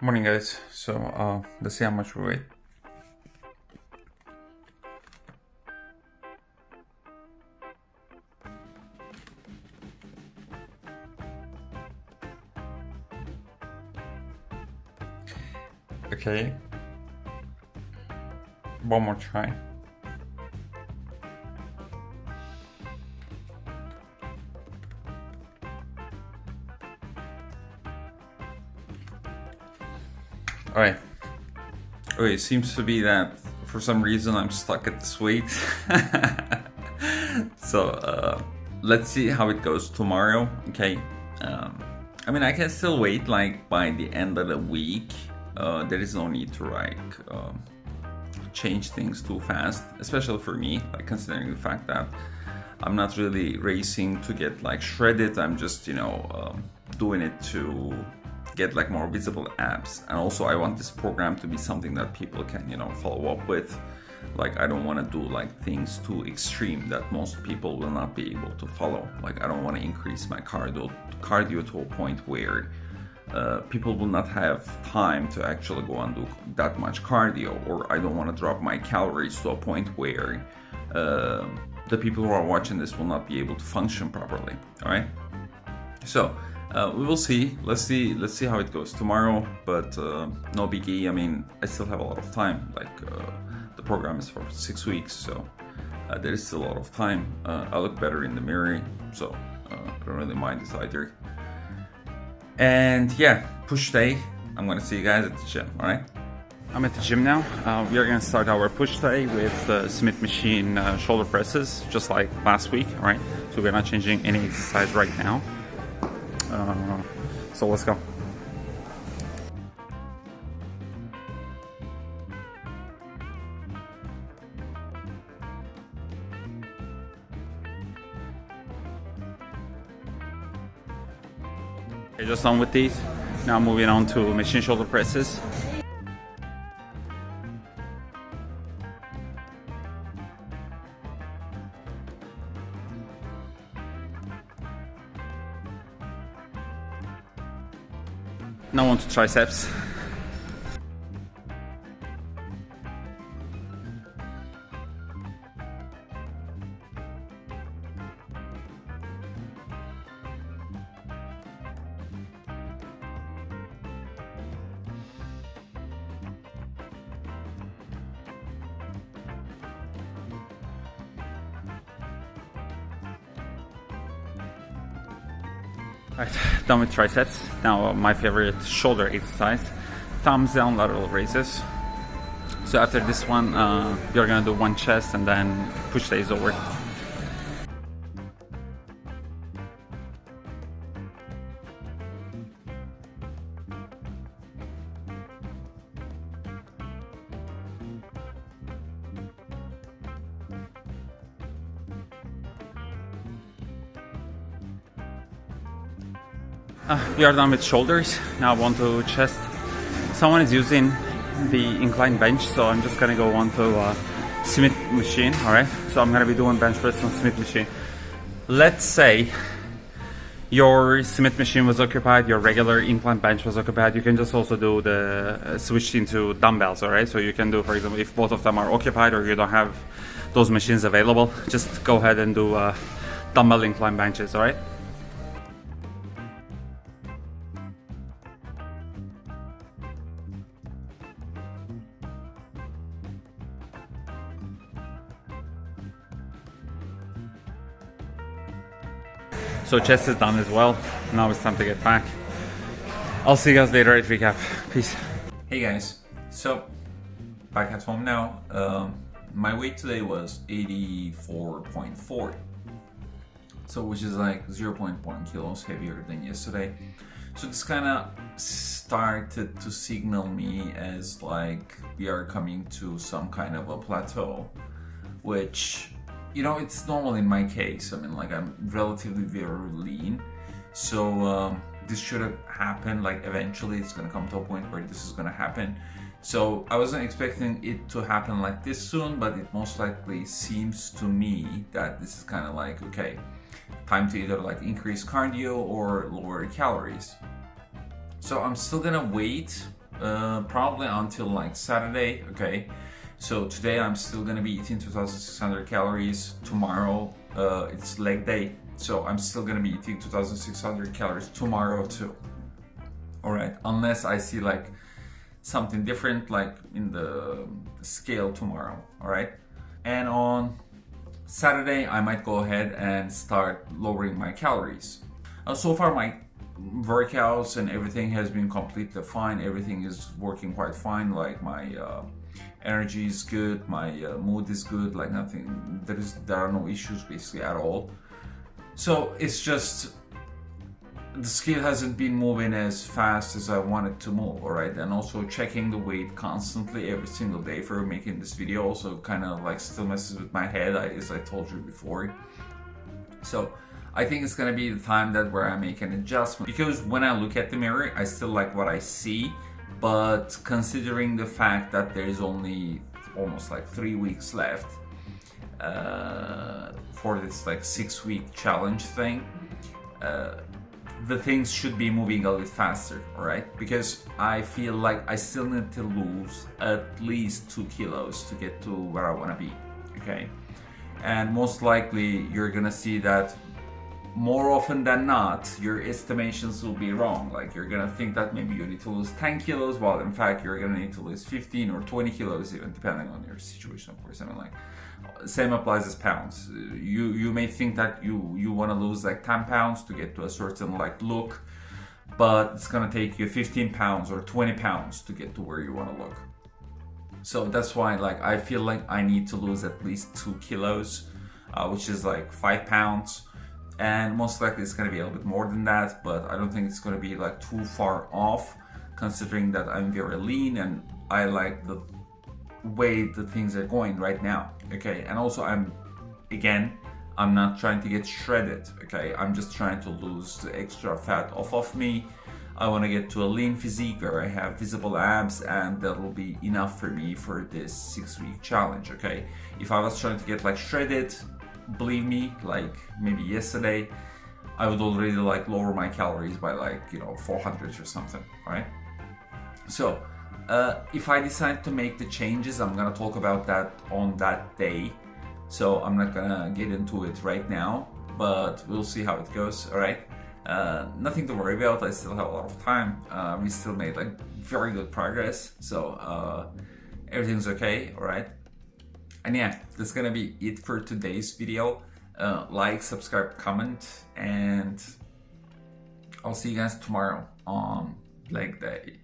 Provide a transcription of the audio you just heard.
Morning, guys. So let's see how much we weigh. Okay, one more try. Alright. Okay, it seems to be that for some reason I'm stuck at this weight. So let's see how it goes tomorrow. Okay. I mean, I can still wait like by the end of the week. There is no need to change things too fast, especially for me, like considering the fact that I'm not really racing to get like shredded. I'm just, doing it to get like more visible abs. And also I want this program to be something that people can, follow up with. Like, I don't want to do like things too extreme that most people will not be able to follow. Like, I don't want to increase my cardio to a point where people will not have time to actually go and do that much cardio, or I don't want to drop my calories to a point where the people who are watching this will not be able to function properly. All right, so we will see. Let's see how it goes tomorrow, but no biggie. I mean, I still have a lot of time. Like, the program is for 6 weeks, so there is still a lot of time. I look better in the mirror, so I don't really mind this either. And yeah, push day. I'm gonna see you guys at the gym. All right, I'm at the gym now. We are gonna start our push day with Smith machine shoulder presses, just like last week. All right, so we're not changing any exercise right now. So let's go. Okay, just done with these. Now moving on to machine shoulder presses. Now on to triceps. Right, done with triceps. Now my favorite shoulder exercise, thumbs down lateral raises. So after this one, you're gonna do one chest and then push days over. We are done with shoulders. Now on to chest. Someone is using the incline bench, so I'm just gonna go on to Smith machine. All right, so I'm gonna be doing bench press on Smith machine. Let's say your Smith machine was occupied, your regular incline bench was occupied. You can just also do the switch into dumbbells. All right, so you can do, for example, if both of them are occupied or you don't have those machines available, just go ahead and do dumbbell incline benches. All right. So chest is done as well. Now it's time to get back. I'll see you guys later at recap. Peace. Hey guys, so back at home now. My weight today was 84.4. So which is like 0.1 kilos heavier than yesterday. So this kind of started to signal me as like we are coming to some kind of a plateau, which, it's normal in my case. I mean, like, I'm relatively very lean, so this should have happened. Like, eventually it's gonna come to a point where this is gonna happen. So I wasn't expecting it to happen like this soon, but it most likely seems to me that this is kind of like, okay, time to either like increase cardio or lower calories. So I'm still gonna wait probably until like Saturday. Okay, so today I'm still gonna be eating 2,600 calories. Tomorrow it's leg day, so I'm still gonna be eating 2,600 calories tomorrow too. All right, unless I see like something different like in the scale tomorrow. All right, and on Saturday I might go ahead and start lowering my calories. So far my workouts and everything has been completely fine. Everything is working quite fine. Like my energy is good, my mood is good, like nothing, there are no issues basically at all. So it's just the scale hasn't been moving as fast as I want it to move. All right, and also checking the weight constantly every single day for making this video also kind of like still messes with my head, as I told you before. So I think it's gonna be the time that where I make an adjustment, because when I look at the mirror I still like what I see, but considering the fact that there is only almost like 3 weeks left for this like 6-week challenge thing, the things should be moving a little bit faster, all right? Because I feel like I still need to lose at least 2 kilos to get to where I want to be, okay? And most likely you're gonna see that more often than not, your estimations will be wrong. Like you're gonna think that maybe you need to lose 10 kilos, while in fact you're gonna need to lose 15 or 20 kilos, even depending on your situation, of course. I mean, like, same applies as pounds. You may think that you want to lose like 10 pounds to get to a certain like look, but it's gonna take you 15 pounds or 20 pounds to get to where you want to look. So that's why like I feel like I need to lose at least 2 kilos, which is like 5 pounds. And most likely it's going to be a little bit more than that, but I don't think it's going to be like too far off, considering that I'm very lean and I like the way the things are going right now. Okay, and also I'm not trying to get shredded. Okay, I'm just trying to lose the extra fat off of me. I want to get to a lean physique where I have visible abs, and that will be enough for me for this 6-week challenge. Okay, if I was trying to get like shredded, believe me, like maybe yesterday I would already like lower my calories by like 400 or something, right? So if I decide to make the changes, I'm gonna talk about that on that day, so I'm not gonna get into it right now, but we'll see how it goes. All right, nothing to worry about. I still have a lot of time. We still made like very good progress, so everything's okay. All right. And yeah, that's gonna be it for today's video. Like, subscribe, comment, and I'll see you guys tomorrow on leg day.